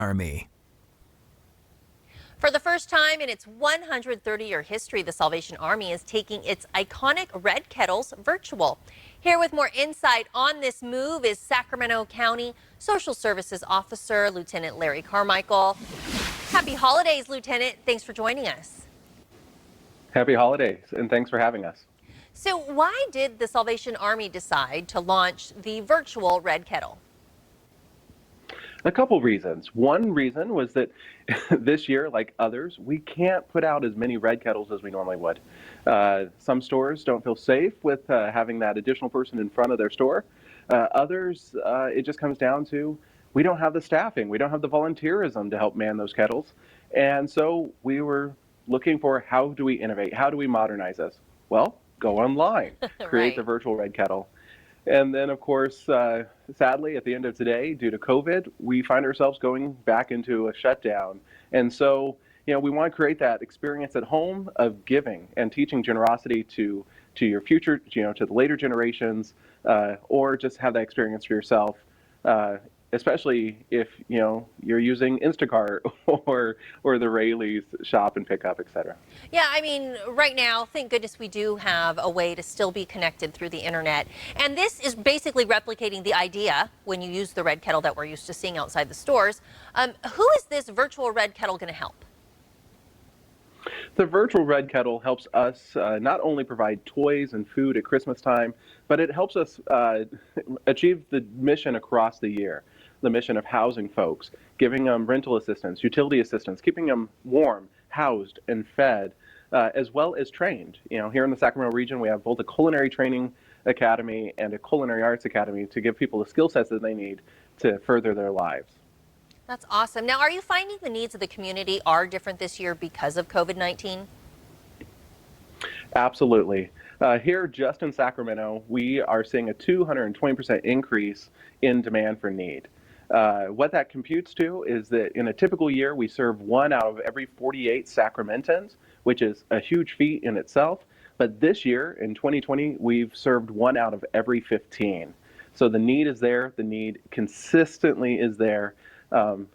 Army. For the first time in its 130-year history, the Salvation Army is taking its iconic red kettles virtual. Here with more insight on this move is Sacramento County Social Services Officer Lieutenant Larry Carmichael. Happy holidays, Lieutenant. Thanks for joining us. Happy holidays, and thanks for having us. So why did the Salvation Army decide to launch the virtual red kettle? A couple reasons. One reason was that this year, like others, we can't put out as many red kettles as we normally would. Some stores don't feel safe with having that additional person in front of their store. Others, it just comes down to we don't have the staffing, we don't have the volunteerism to help man those kettles. And so we were looking for how do we innovate? How do we modernize this? Well, go online, create the virtual red kettle. And then, of course, sadly, at the end of today, due to COVID, we find ourselves going back into a shutdown. And so, we want to create that experience at home of giving and teaching generosity to your future, to the later generations, or just have that experience for yourself. Especially if you're using Instacart or the Rayleigh's shop and pick up, etc. Yeah, I mean, right now, thank goodness we do have a way to still be connected through the internet. And this is basically replicating the idea when you use the red kettle that we're used to seeing outside the stores. Who is this virtual red kettle going to help? The virtual red kettle helps us not only provide toys and food at Christmas time, but it helps us achieve the mission across the year. The mission of housing folks, giving them rental assistance, utility assistance, keeping them warm, housed, and fed, as well as trained. Here in the Sacramento region, we have both a culinary training academy and a culinary arts academy to give people the skill sets that they need to further their lives. That's awesome. Now, are you finding the needs of the community are different this year because of COVID-19? Absolutely. Here, just in Sacramento, we are seeing a 220% increase in demand for need. What that computes to is that in a typical year, we serve 1 out of every 48 Sacramentans, which is a huge feat in itself. But this year, in 2020, we've served 1 out of every 15. So the need is there. The need consistently is there. So,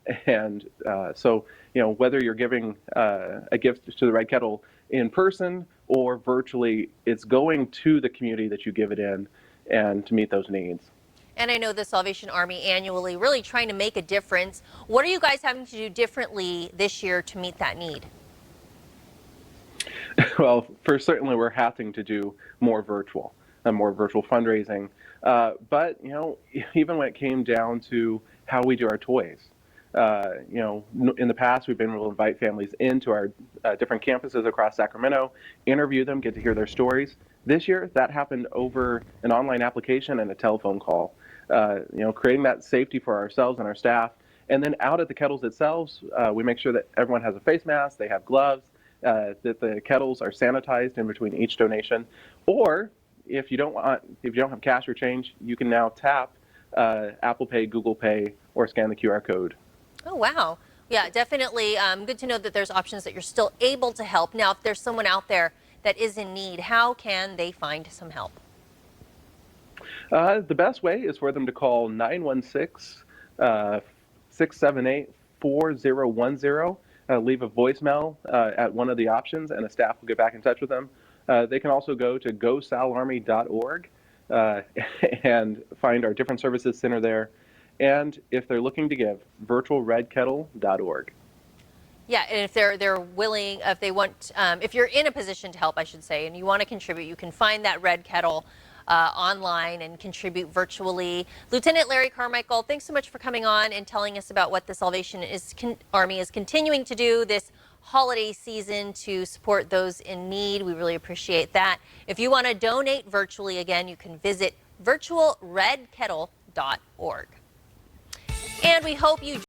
whether you're giving a gift to the Red Kettle in person or virtually, it's going to the community that you give it in and to meet those needs. And I know the Salvation Army annually really trying to make a difference. What are you guys having to do differently this year to meet that need? Well, certainly we're having to do more virtual fundraising. But, even when it came down to how we do our toys, in the past, we've been able to invite families into our different campuses across Sacramento, interview them, get to hear their stories. This year, that happened over an online application and a telephone call. Creating that safety for ourselves and our staff. And then out at the kettles themselves, we make sure that everyone has a face mask, they have gloves, that the kettles are sanitized in between each donation. Or if you don't have cash or change, you can now tap Apple Pay, Google Pay, or scan the QR code. Oh, wow. Yeah, definitely good to know that there's options that you're still able to help. Now, if there's someone out there that is in need, how can they find some help? The best way is for them to call 916-678-4010, leave a voicemail at one of the options, and a staff will get back in touch with them. They can also go to gosalarmy.org and find our different services center there. And if they're looking to give, virtualredkettle.org. Yeah, and if they're willing, if they want, if you're in a position to help, I should say, and you want to contribute, you can find that red kettle online and contribute virtually. Lieutenant Larry Carmichael, thanks so much for coming on and telling us about what the Salvation Army is continuing to do this holiday season to support those in need. We really appreciate that. If you want to donate virtually, again, you can visit virtualredkettle.org. And we hope you